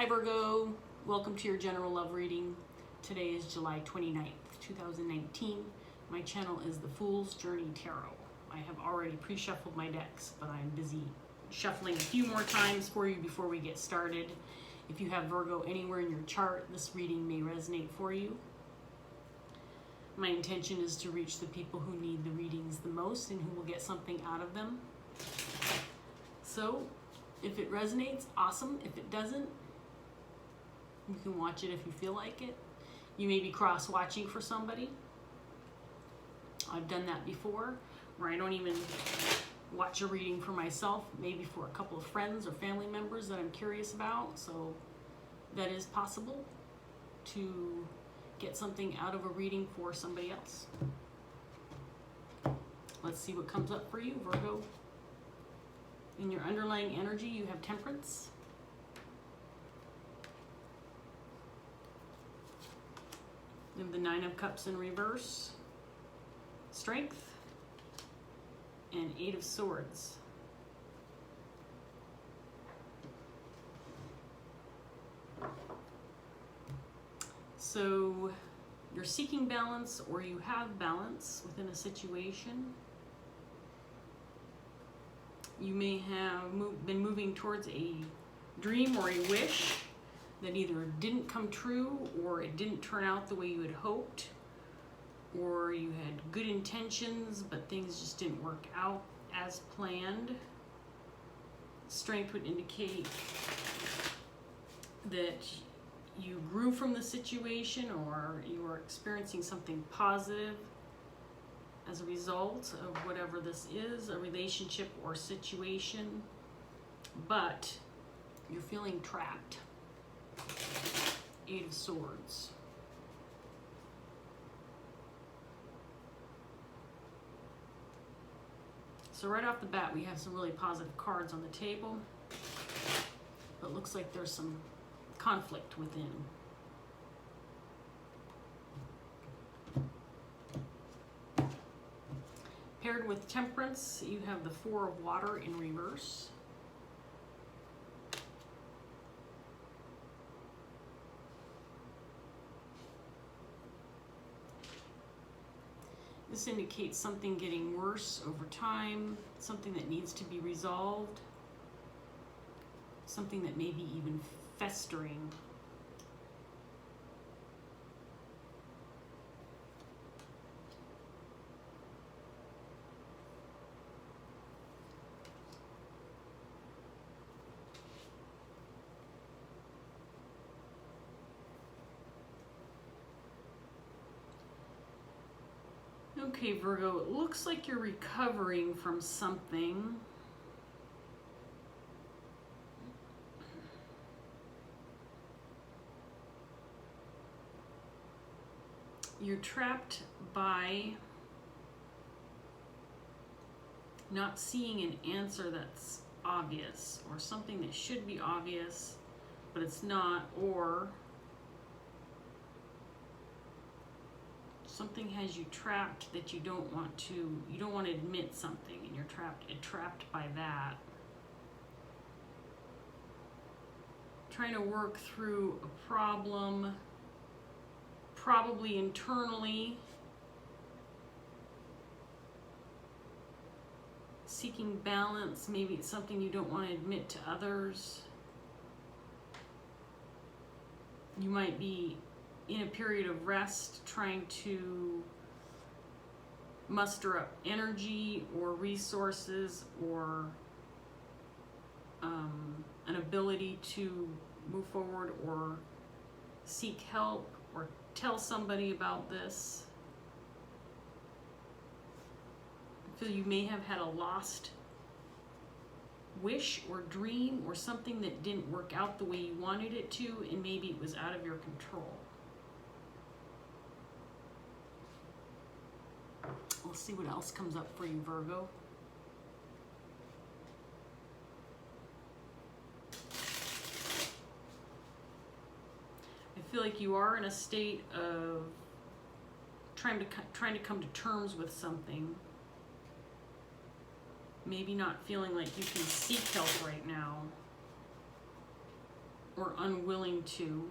Hi Virgo, welcome to your general love reading. Today is July 29th, 2019. My channel is The Fool's Journey Tarot. I have already pre-shuffled my decks, but I'm busy shuffling a few more times for you before we get started. If you have Virgo anywhere in your chart, this reading may resonate for you. My intention is to reach the people who need the readings the most and who will get something out of them. So, if it resonates, awesome. If it doesn't, you can watch it if you feel like it. You may be cross-watching for somebody. I've done that before, where I don't even watch a reading for myself, maybe for a couple of friends or family members that I'm curious about. So that is possible to get something out of a reading for somebody else. Let's see what comes up for you, Virgo. In your underlying energy, you have Temperance. You have the Nine of Cups in reverse, Strength, and Eight of Swords. So you're seeking balance, or you have balance within a situation. You may have been moving towards a dream or a wish that either didn't come true, or it didn't turn out the way you had hoped, or you had good intentions but things just didn't work out as planned. Strength would indicate that you grew from the situation, or you are experiencing something positive as a result of whatever this is, a relationship or situation, but you're feeling trapped. Eight of Swords. So right off the bat, we have some really positive cards on the table, but it looks like there's some conflict within. Paired with Temperance, you have the Four of Water in reverse. This indicates something getting worse over time, something that needs to be resolved, something that may be even festering. Okay, Virgo, it looks like you're recovering from something. You're trapped by not seeing an answer that's obvious, or something that should be obvious, but it's not, or something has you trapped that you don't want to admit something, and you're trapped by that. Trying to work through a problem, probably internally, seeking balance. Maybe it's something you don't want to admit to others. You might be in a period of rest, trying to muster up energy or resources, or an ability to move forward or seek help or tell somebody about this. I feel you may have had a lost wish or dream, or something that didn't work out the way you wanted it to, and maybe it was out of your control. Let's see what else comes up for you, Virgo. I feel like you are in a state of trying to come to terms with something. Maybe not feeling like you can seek help right now. or unwilling to.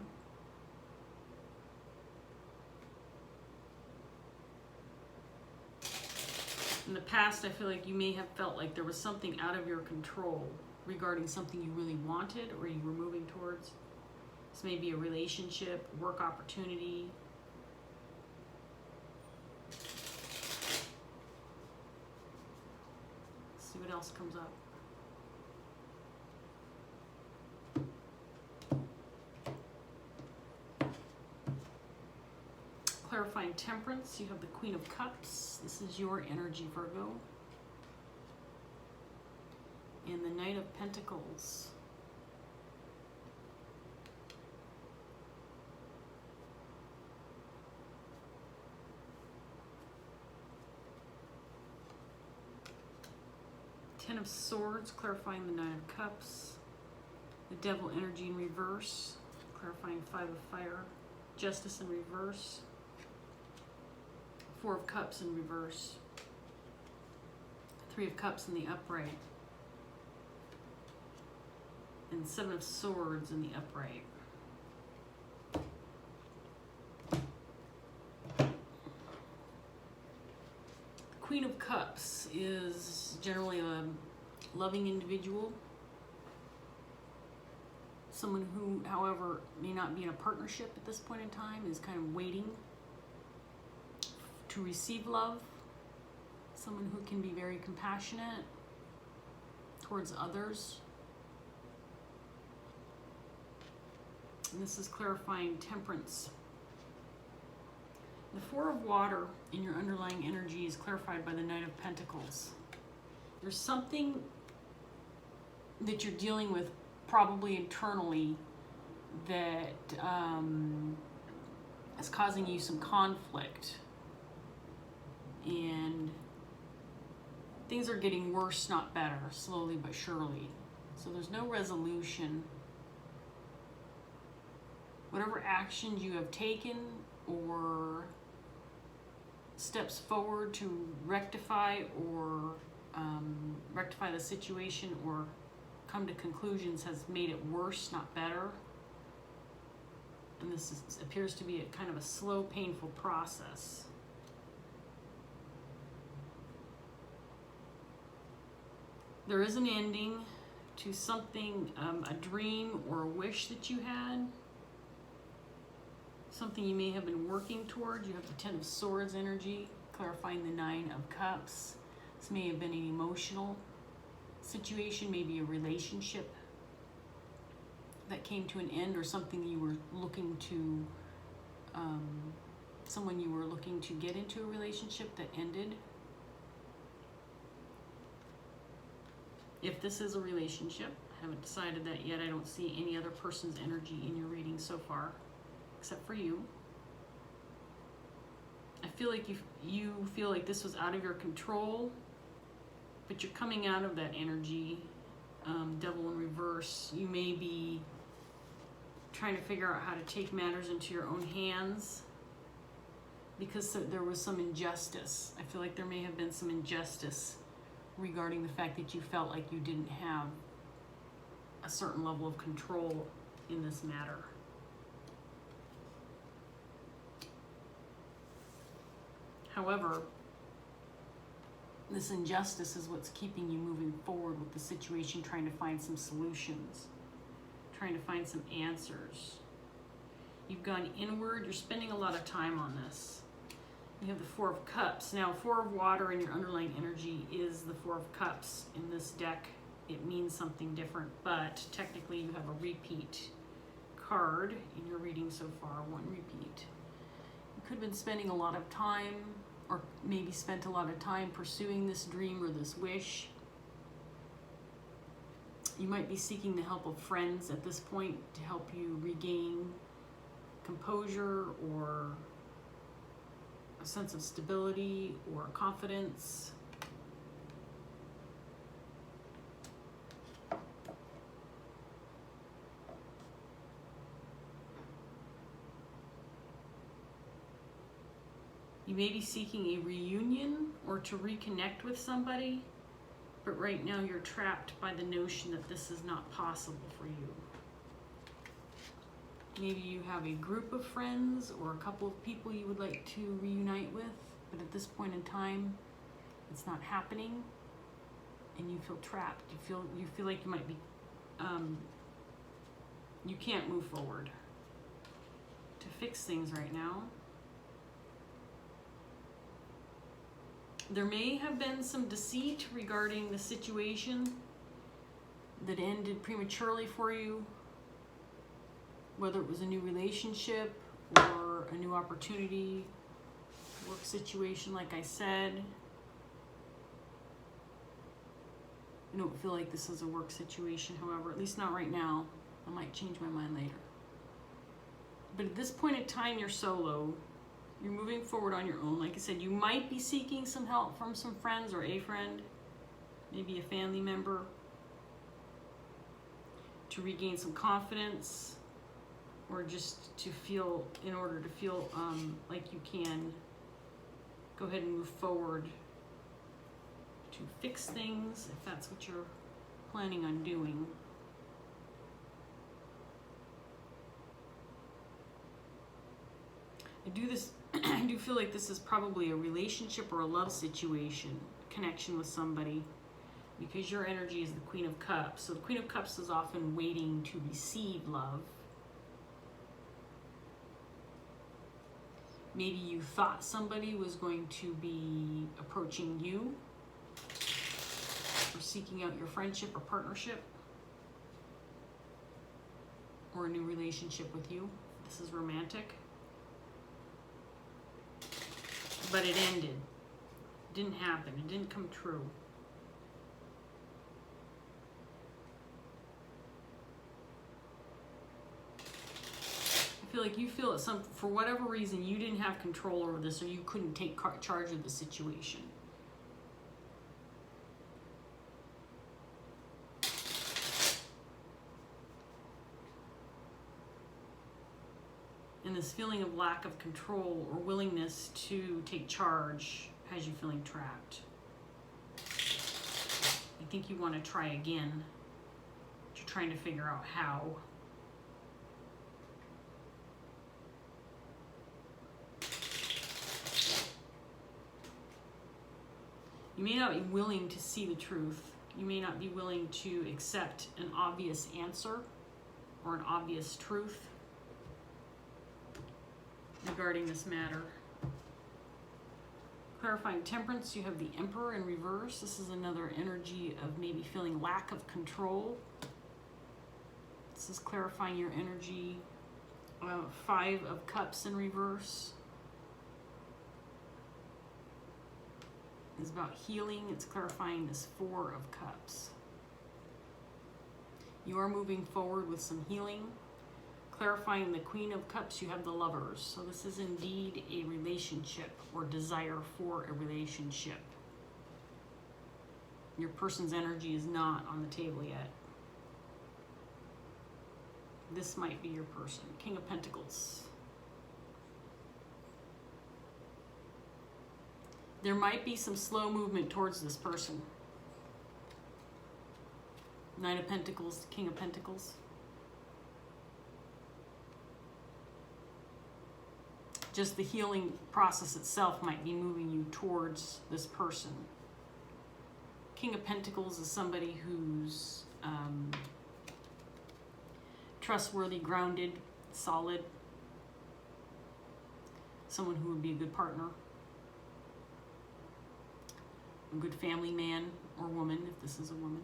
In the past, I feel like you may have felt like there was something out of your control regarding something you really wanted or you were moving towards. This may be a relationship, work opportunity. Let's see what else comes up. Clarifying Temperance, you have the Queen of Cups. This is your energy, Virgo. And the Knight of Pentacles. Ten of Swords, clarifying the Nine of Cups. The Devil energy in reverse, clarifying Five of Fire. Justice in reverse. Four of Cups in reverse. Three of Cups in the upright. And Seven of Swords in the upright. The Queen of Cups is generally a loving individual. Someone who, however, may not be in a partnership at this point in time, is kind of waiting to receive love. Someone who can be very compassionate towards others. And this is clarifying Temperance. The Four of Water in your underlying energy is clarified by the Knight of Pentacles. There's something that you're dealing with, probably internally, that is causing you some conflict. And things are getting worse, not better, slowly but surely. So there's no resolution. Whatever actions you have taken or steps forward to rectify or rectify the situation or come to conclusions has made it worse, not better. And this appears to be a kind of a slow, painful process. There is an ending to something, a dream or a wish that you had. Something you may have been working towards. You have the Ten of Swords energy, clarifying the Nine of Cups. This may have been an emotional situation, maybe a relationship that came to an end, or something you were looking to, someone you were looking to get into a relationship that ended. If this is a relationship, I haven't decided that yet. I don't see any other person's energy in your reading so far, except for you. I feel like you feel like this was out of your control, but you're coming out of that energy. Devil in reverse. You may be trying to figure out how to take matters into your own hands because there was some injustice. I feel like there may have been some injustice regarding the fact that you felt like you didn't have a certain level of control in this matter. However, this injustice is what's keeping you moving forward with the situation, trying to find some solutions, trying to find some answers. You've gone inward. You're spending a lot of time on this. You have the Four of Cups. Now, Four of Water in your underlying energy is the Four of Cups. In this deck, it means something different, but technically you have a repeat card in your reading so far, one repeat. You could have been spending a lot of time, or maybe spent a lot of time pursuing this dream or this wish. You might be seeking the help of friends at this point to help you regain composure or a sense of stability or confidence. You may be seeking a reunion or to reconnect with somebody, but right now you're trapped by the notion that this is not possible for you. Maybe you have a group of friends or a couple of people you would like to reunite with, but at this point in time, it's not happening, and you feel trapped. You feel like you might be, you can't move forward to fix things right now. There may have been some deceit regarding the situation that ended prematurely for you, whether it was a new relationship or a new opportunity, work situation, like I said. I don't feel like this is a work situation, however, at least not right now. I might change my mind later. But at this point in time, you're solo. You're moving forward on your own. Like I said, you might be seeking some help from some friends or a friend, maybe a family member, to regain some confidence, or just to feel, in order to feel like you can go ahead and move forward to fix things, if that's what you're planning on doing. I do feel like this is probably a relationship or a love situation, connection with somebody, because your energy is the Queen of Cups. So the Queen of Cups is often waiting to receive love. Maybe you thought somebody was going to be approaching you or seeking out your friendship or partnership or a new relationship with you. This is romantic. But it ended. It didn't happen. It didn't come true. I feel like you feel that for whatever reason you didn't have control over this, or you couldn't take charge of the situation. And this feeling of lack of control or willingness to take charge has you feeling trapped. I think you want to try again. But you're trying to figure out how. You may not be willing to see the truth. You may not be willing to accept an obvious answer or an obvious truth regarding this matter. Clarifying Temperance, you have the Emperor in reverse. This is another energy of maybe feeling lack of control. This is clarifying your energy. Five of Cups in reverse is about healing. It's clarifying this Four of Cups. You are moving forward with some healing. Clarifying the Queen of Cups, you have the Lovers. So this is indeed a relationship or desire for a relationship. Your person's energy is not on the table yet. This might be your person. King of Pentacles. There might be some slow movement towards this person. Knight of Pentacles, King of Pentacles. Just the healing process itself might be moving you towards this person. King of Pentacles is somebody who's trustworthy, grounded, solid. Someone who would be a good partner. A good family man or woman, if this is a woman.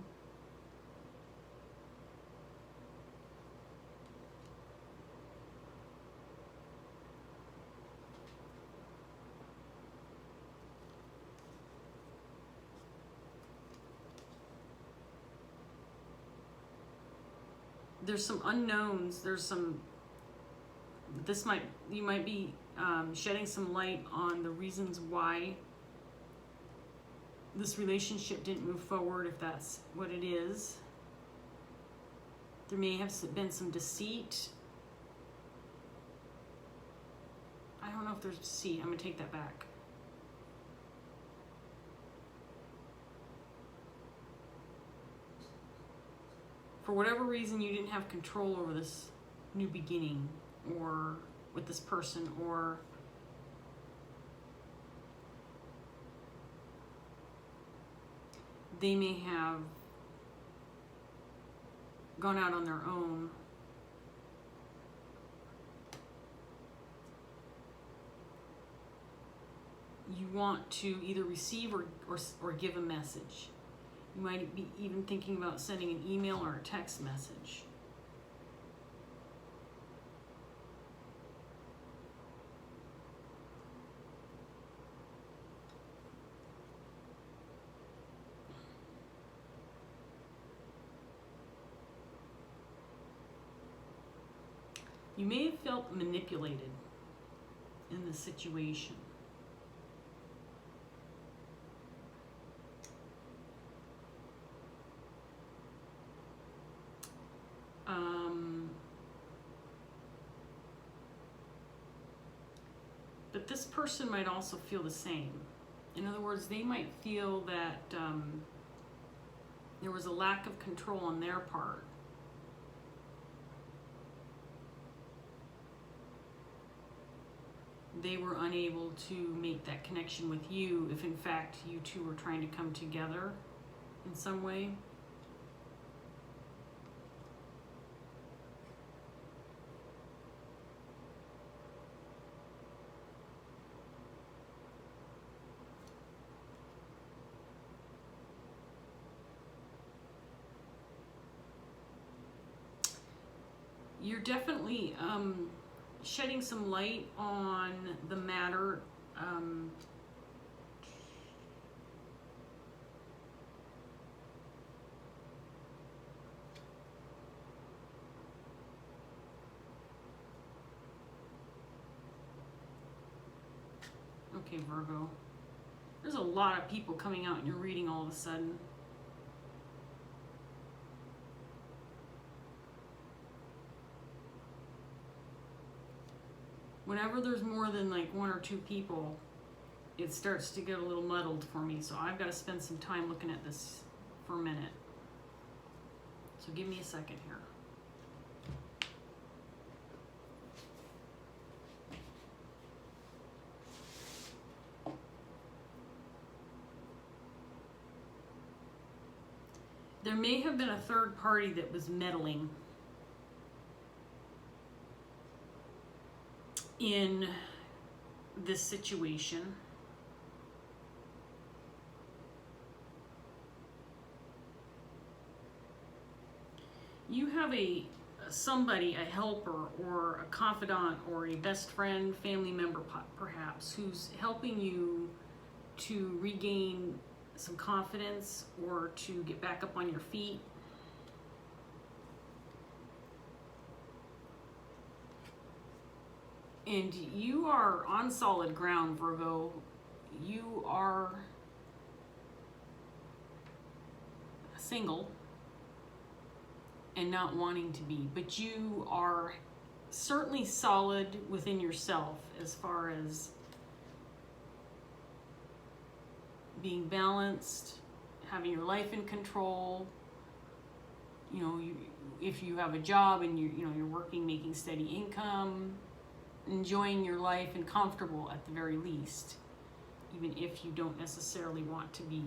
There's some unknowns. You might be shedding some light on the reasons why this relationship didn't move forward, if that's what it is. There may have been some deceit. I don't know if there's deceit. I'm going to take that back. For whatever reason, you didn't have control over this new beginning. or with this person, or they may have gone out on their own. You want to either receive or give a message. You might be even thinking about sending an email or a text message. You may have felt manipulated in this situation. But this person might also feel the same. In other words, they might feel that there was a lack of control on their part. They were unable to make that connection with you if in fact you two were trying to come together in some way. You're definitely shedding some light on the matter. Okay, Virgo. There's a lot of people coming out in your reading all of a sudden. Whenever there's more than like one or two people, it starts to get a little muddled for me. So I've got to spend some time looking at this for a minute. So give me a second here. There may have been a third party that was meddling in this situation. You have somebody, a helper or a confidant or a best friend, family member perhaps, who's helping you to regain some confidence or to get back up on your feet. And you are on solid ground, Virgo. You are single and not wanting to be, but you are certainly solid within yourself as far as being balanced, having your life in control. You know, if you have a job and you're working, making steady income, enjoying your life and comfortable at the very least, even if you don't necessarily want to be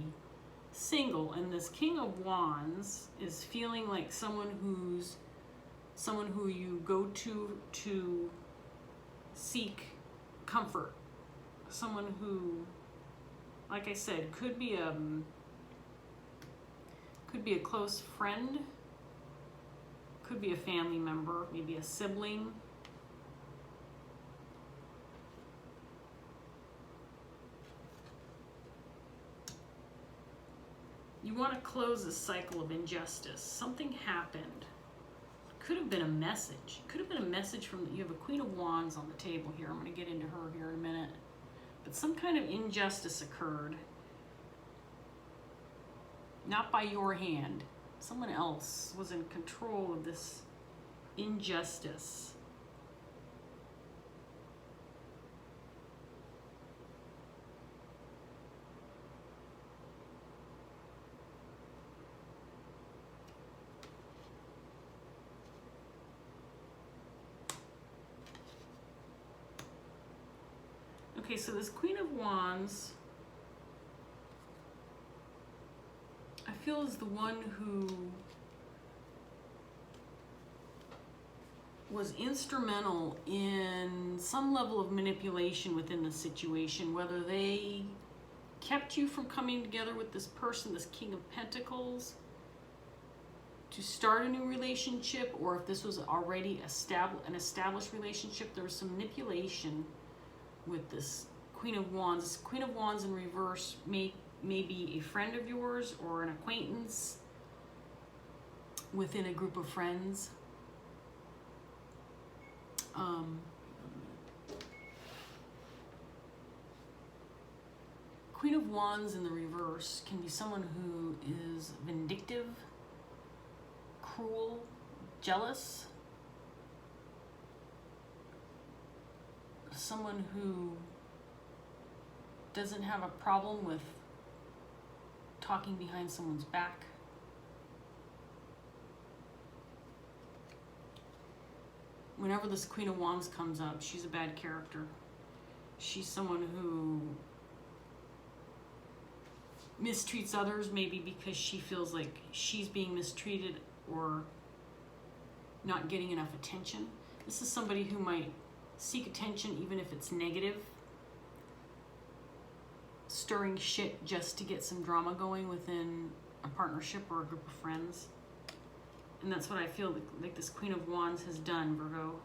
single. And this King of Wands is feeling like someone who you go to seek comfort. Someone who, like I said, could be a close friend, could be a family member, maybe a sibling. You want to close a cycle of injustice. Something happened. Could have been a message. Could have been a message from, you have a Queen of Wands on the table here. I'm going to get into her here in a minute. But some kind of injustice occurred. Not by your hand. Someone else was in control of this injustice. Okay, so this Queen of Wands, I feel is the one who was instrumental in some level of manipulation within the situation, whether they kept you from coming together with this person, this King of Pentacles, to start a new relationship, or if this was already an established relationship. There was some manipulation with this Queen of Wands. This Queen of Wands in reverse may be a friend of yours or an acquaintance within a group of friends. Queen of Wands in the reverse can be someone who is vindictive, cruel, jealous, someone who doesn't have a problem with talking behind someone's back. Whenever this Queen of Wands comes up, she's a bad character. She's someone who mistreats others, maybe because she feels like she's being mistreated or not getting enough attention. This is somebody who might seek attention even if it's negative, stirring shit just to get some drama going within a partnership or a group of friends. And that's what I feel like this Queen of Wands has done, Virgo.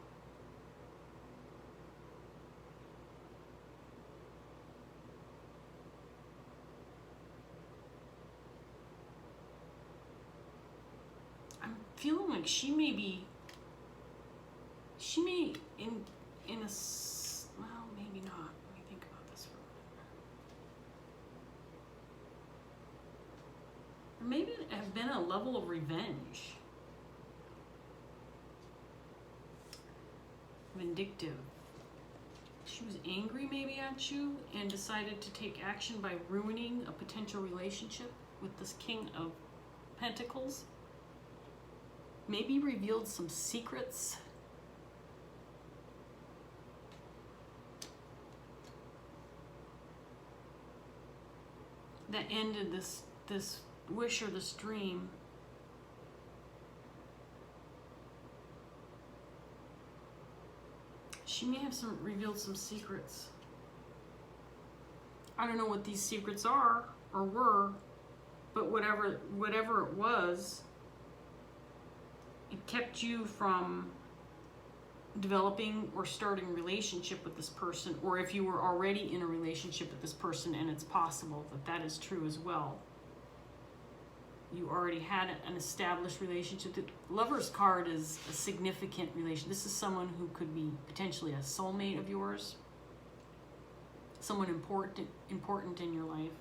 I'm feeling like she may in a, well, maybe not. Let me think about this for a minute. Or maybe it have been a level of revenge. Vindictive. She was angry maybe at you and decided to take action by ruining a potential relationship with this King of Pentacles. Maybe revealed some secrets. That ended this wish or this dream. She may have revealed some secrets. I don't know what these secrets are or were, but whatever it was, it kept you from developing or starting a relationship with this person, or if you were already in a relationship with this person, and it's possible that that is true as well. You already had an established relationship. The Lover's card is a significant relation. This is someone who could be potentially a soulmate of yours, someone important in your life.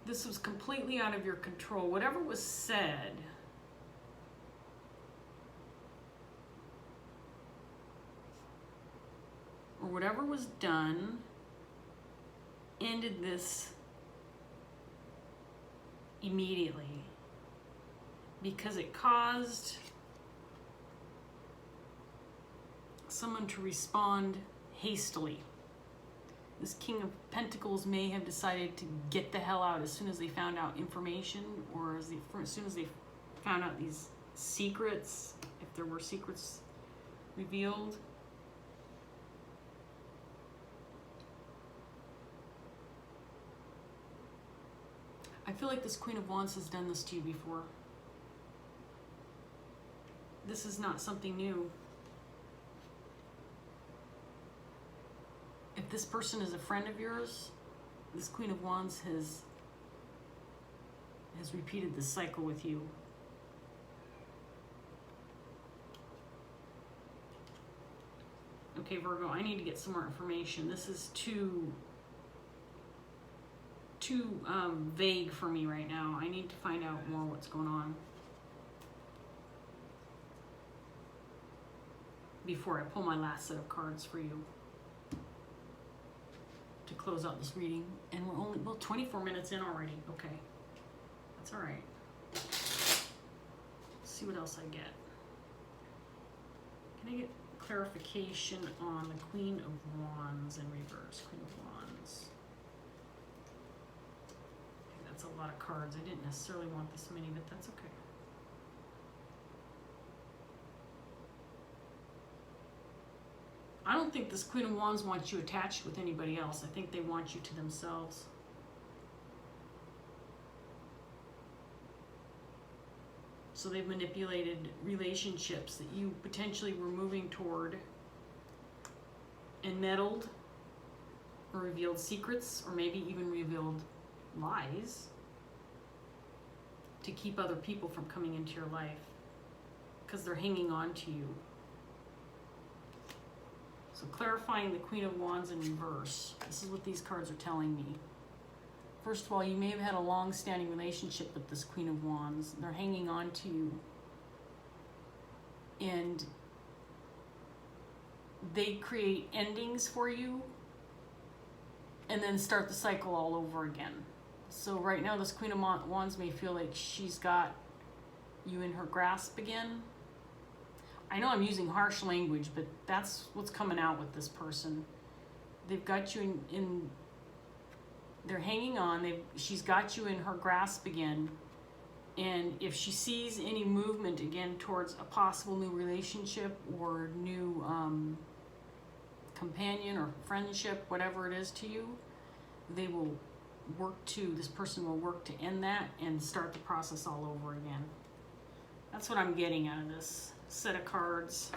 This was completely out of your control. Whatever was said, or whatever was done, ended this immediately because it caused someone to respond hastily. This King of Pentacles may have decided to get the hell out as soon as they found out information, or as soon as they found out these secrets, if there were secrets revealed. I feel like this Queen of Wands has done this to you before. This is not something new. If this person is a friend of yours, this Queen of Wands has repeated this cycle with you. Okay, Virgo, I need to get some more information. This is too vague for me right now. I need to find out more what's going on before I pull my last set of cards for you to close out this reading. And we're only, well, 24 minutes in already. Okay, that's all right. see what else I get. Can I get clarification on the Queen of Wands in reverse? Queen of Wands. Okay, that's a lot of cards. I didn't necessarily want this many, but that's okay. I don't think this Queen of Wands wants you attached with anybody else. I think they want you to themselves. So they've manipulated relationships that you potentially were moving toward and meddled or revealed secrets or maybe even revealed lies to keep other people from coming into your life because they're hanging on to you. So clarifying the Queen of Wands in reverse. This is what these cards are telling me. First of all, you may have had a long-standing relationship with this Queen of Wands. They're hanging on to you. And they create endings for you and then start the cycle all over again. So right now, this Queen of Wands may feel like she's got you in her grasp again. I know I'm using harsh language, but that's what's coming out with this person. They've got you in they're hanging on. She's got you in her grasp again. And if she sees any movement again towards a possible new relationship or new companion or friendship, whatever it is to you, they will this person will work to end that and start the process all over again. That's what I'm getting out of this set of cards.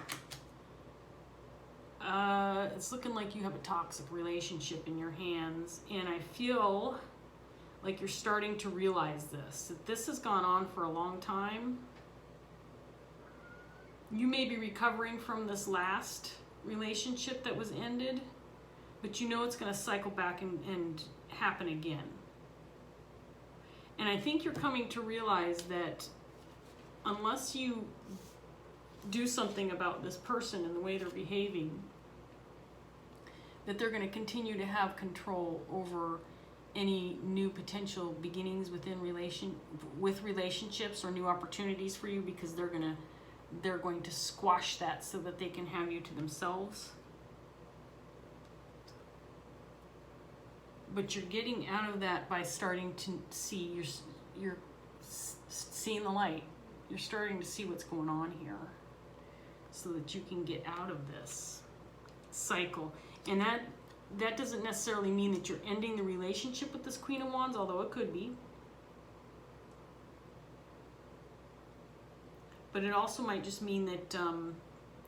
It's looking like you have a toxic relationship in your hands, and I feel like you're starting to realize that this has gone on for a long time. You may be recovering from this last relationship that was ended, but you know it's going to cycle back and happen again. And I think you're coming to realize that unless you do something about this person and the way they're behaving, that they're going to continue to have control over any new potential beginnings with relationships or new opportunities for you, because they're going to squash that so that they can have you to themselves. But you're getting out of that by starting to see you're seeing the light. You're starting to see what's going on here, so that you can get out of this cycle. And that doesn't necessarily mean that you're ending the relationship with this Queen of Wands, although it could be. But it also might just mean that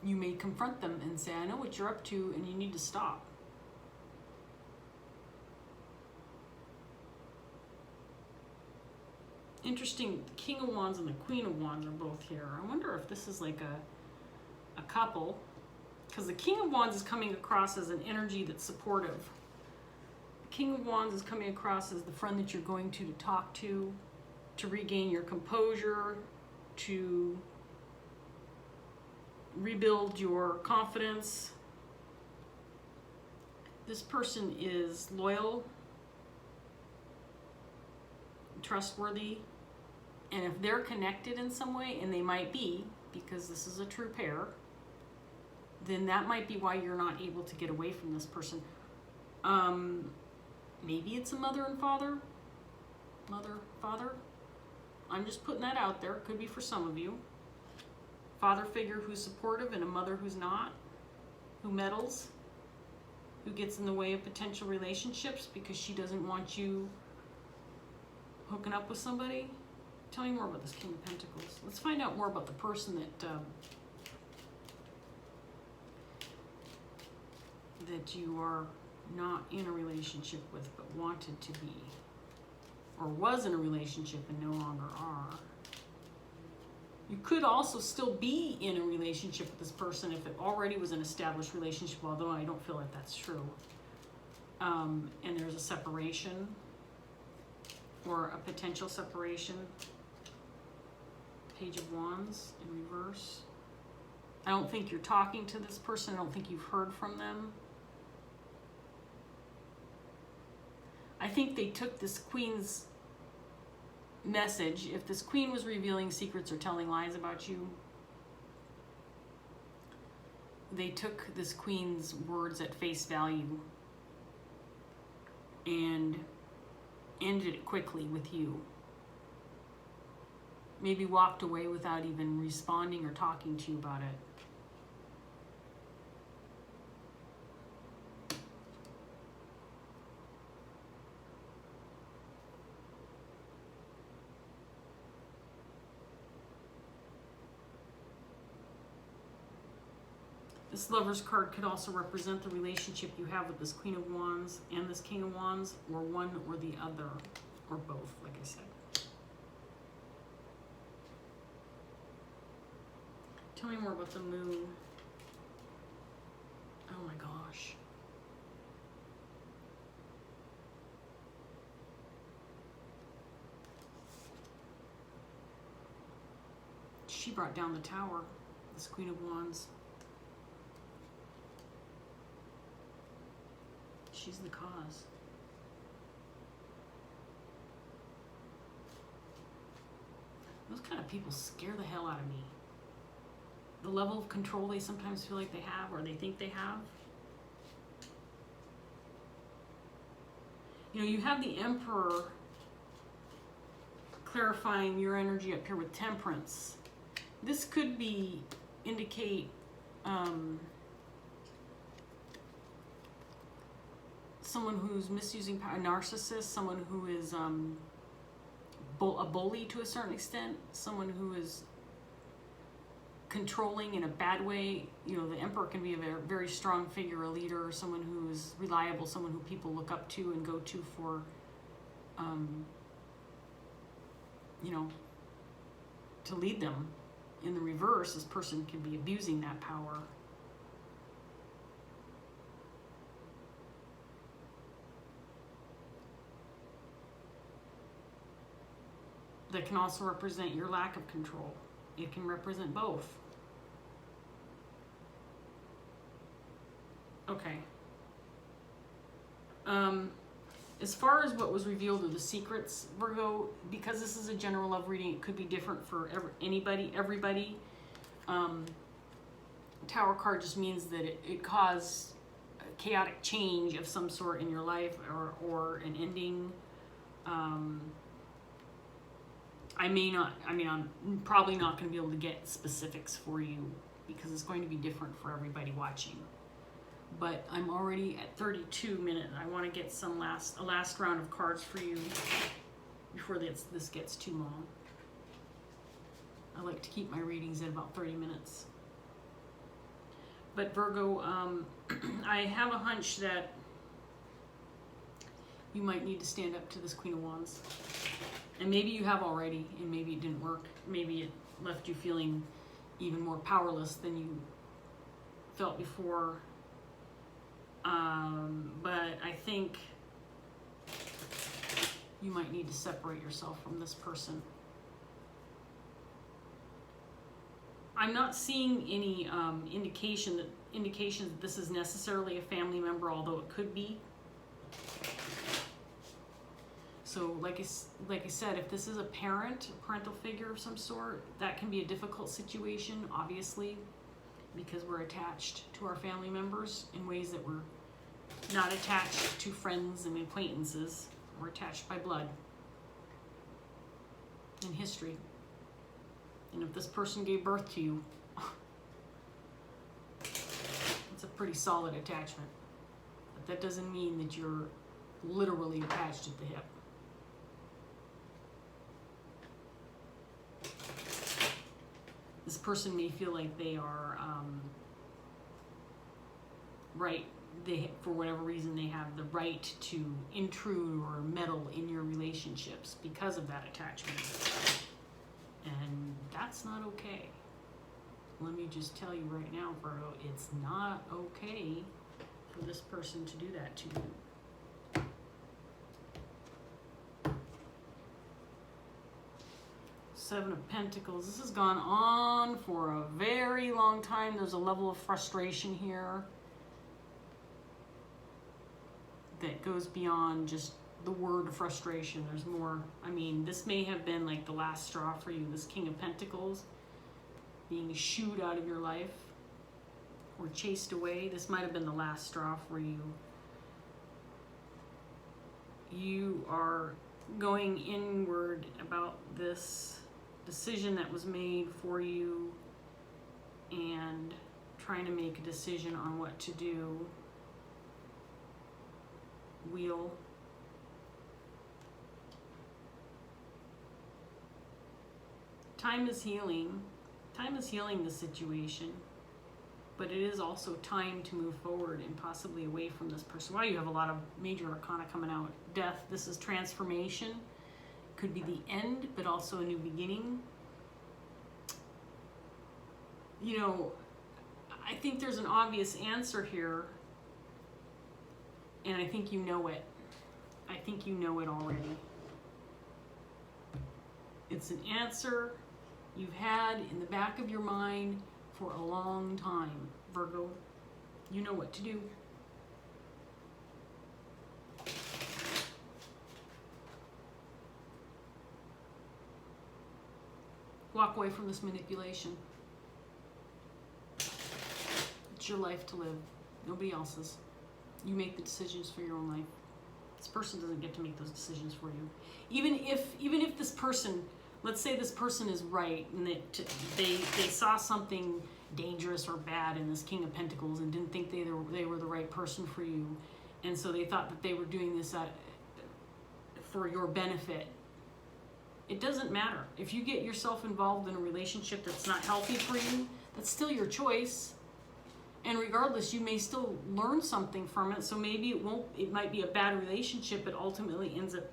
you may confront them and say, I know what you're up to and you need to stop. Interesting, the King of Wands and the Queen of Wands are both here. I wonder if this is like a couple, because the King of Wands is coming across as an energy that's supportive. The King of Wands is coming across as the friend that you're going to talk to regain your composure, to rebuild your confidence. This person is loyal, trustworthy, and if they're connected in some way, and they might be, because this is a true pair, then that might be why you're not able to get away from this person. Maybe it's a mother and father. Father. I'm just putting that out there. Could be for some of you. Father figure who's supportive and a mother who's not, who meddles, who gets in the way of potential relationships because she doesn't want you hooking up with somebody. Tell me more about this King of Pentacles. Let's find out more about the person that you are not in a relationship with but wanted to be, or was in a relationship and no longer are. You could also still be in a relationship with this person if it already was an established relationship, although I don't feel like that's true. And there's a separation or a potential separation. Page of Wands in reverse. I don't think you're talking to this person. I don't think you've heard from them. I think they took this Queen's message, if this queen was revealing secrets or telling lies about you, they took this queen's words at face value and ended it quickly with you. Maybe walked away without even responding or talking to you about it. This Lover's card could also represent the relationship you have with this Queen of Wands and this King of Wands, or one or the other, or both, like I said. Tell me more about the Moon. Oh my gosh. She brought down the Tower, this Queen of Wands. She's the cause. Those kind of people scare the hell out of me. The level of control they sometimes feel like they have, or they think they have. You know, you have the Emperor clarifying your energy up here with Temperance. This could be indicate someone who's misusing power, a narcissist, someone who is a bully to a certain extent, someone who is controlling in a bad way. You know, the Emperor can be a very, very strong figure, a leader, someone who is reliable, someone who people look up to and go to for, you know, to lead them. In the reverse, this person can be abusing that power. That can also represent your lack of control. It can represent both. Okay. As far as what was revealed of the secrets, Virgo, because this is a general love reading, it could be different for anybody, everybody. Tower card just means that it caused a chaotic change of some sort in your life, or an ending. I'm probably not going to be able to get specifics for you because it's going to be different for everybody watching. But I'm already at 32 minutes. I want to get a last round of cards for you before this gets too long. I like to keep my readings at about 30 minutes. But Virgo, I have a hunch that you might need to stand up to this Queen of Wands. And maybe you have already, and maybe it didn't work. Maybe it left you feeling even more powerless than you felt before. But I think you might need to separate yourself from this person. I'm not seeing any indications that this is necessarily a family member, although it could be. So like I said, if this is a parental figure of some sort, that can be a difficult situation, obviously, because we're attached to our family members in ways that we're not attached to friends and acquaintances. We're attached by blood and history. And if this person gave birth to you, it's a pretty solid attachment. But that doesn't mean that you're literally attached at the hip. This person may feel like they are right. For whatever reason, they have the right to intrude or meddle in your relationships because of that attachment. And that's not okay. Let me just tell you right now, Virgo, it's not okay for this person to do that to you. Seven of Pentacles. This has gone on for a very long time. There's a level of frustration here that goes beyond just the word frustration. There's more. I mean, this may have been like the last straw for you. This King of Pentacles being shooed out of your life or chased away. This might have been the last straw for you. You are going inward about this decision that was made for you and trying to make a decision on what to do. Wheel. Time is healing. Time is healing the situation, but it is also time to move forward and possibly away from this person. Wow, you have a lot of major arcana coming out. Death, this is transformation. Could be the end, but also a new beginning. You know, I think there's an obvious answer here, and I think you know it. I think you know it already. It's an answer you've had in the back of your mind for a long time, Virgo. You know what to do. Walk away from this manipulation. It's your life to live, nobody else's. You make the decisions for your own life. This person doesn't get to make those decisions for you. Even if this person, let's say this person is right and that they saw something dangerous or bad in this King of Pentacles and didn't think they were the right person for you, and so they thought that they were doing this for your benefit. It doesn't matter. If you get yourself involved in a relationship that's not healthy for you, that's still your choice. And regardless, you may still learn something from it. So maybe it might be a bad relationship, but ultimately ends up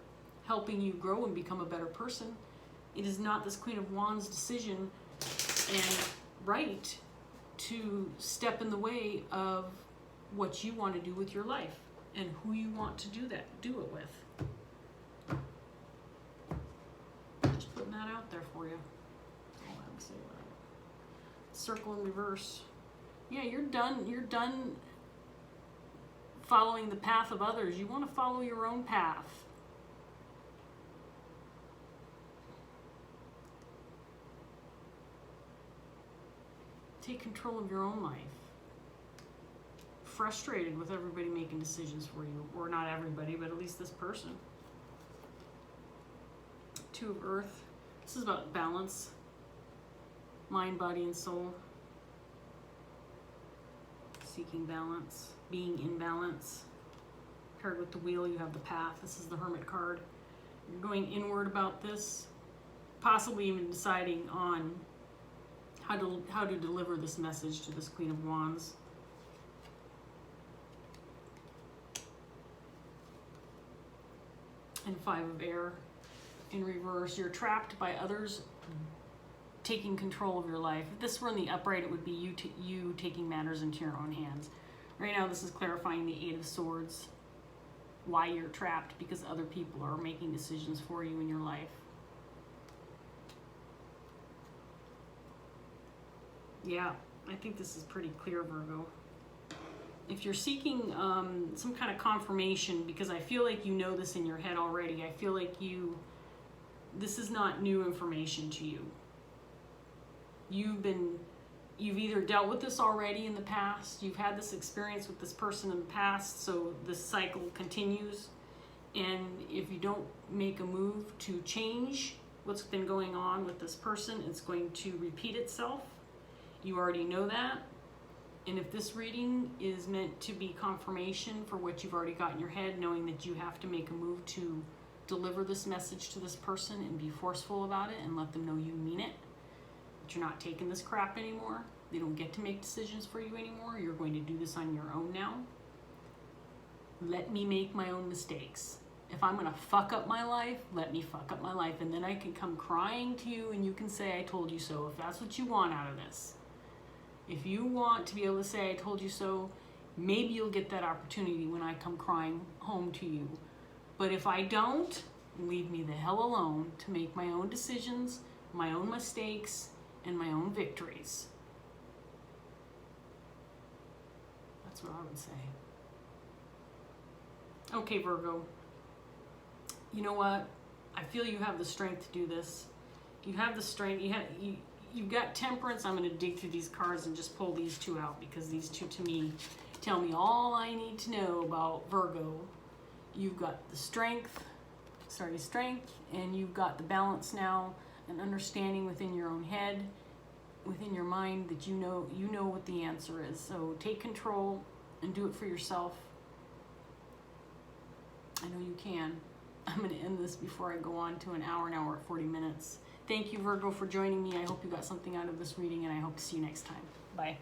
helping you grow and become a better person. It is not this Queen of Wands decision and right to step in the way of what you want to do with your life and who you want to do it with. Just putting that out there for you. Oh, I would say that. Circle in reverse. Yeah, you're done following the path of others. You want to follow your own path. Take control of your own life. Frustrated with everybody making decisions for you. Or not everybody, but at least this person. Two of Earth. This is about balance. Mind, body, and soul. Seeking balance, being in balance. Paired with the Wheel, you have the Path. This is the Hermit card. You're going inward about this, possibly even deciding on how to deliver this message to this Queen of Wands. And Five of Air in reverse. You're trapped by others taking control of your life. If this were in the upright, it would be you taking matters into your own hands. Right now, this is clarifying the Eight of Swords. Why you're trapped, because other people are making decisions for you in your life. Yeah, I think this is pretty clear, Virgo. If you're seeking some kind of confirmation, because I feel like you know this in your head already, I feel like this is not new information to you. You've either dealt with this already in the past, you've had this experience with this person in the past, so this cycle continues. And if you don't make a move to change what's been going on with this person, it's going to repeat itself. You already know that. And if this reading is meant to be confirmation for what you've already got in your head, knowing that you have to make a move to deliver this message to this person and be forceful about it and let them know you mean it, that you're not taking this crap anymore, they don't get to make decisions for you anymore, you're going to do this on your own now. Let me make my own mistakes. If I'm gonna fuck up my life, let me fuck up my life, and then I can come crying to you and you can say I told you so, if that's what you want out of this. If you want to be able to say I told you so, maybe you'll get that opportunity when I come crying home to you. But if I don't, leave me the hell alone to make my own decisions, my own mistakes, and my own victories. That's what I would say. Okay, Virgo. you know what? I feel you have the strength to do this. You have the strength. You've got temperance. I'm going to dig through these cards and just pull these two out because these two to me tell me all I need to know about Virgo. You've got the strength, and you've got the balance now, and understanding within your own head, within your mind, that you know what the answer is. So take control and do it for yourself. I know you can. I'm going to end this before I go on to an hour and 40 minutes. Thank you, Virgo, for joining me. I hope you got something out of this reading, and I hope to see you next time. Bye.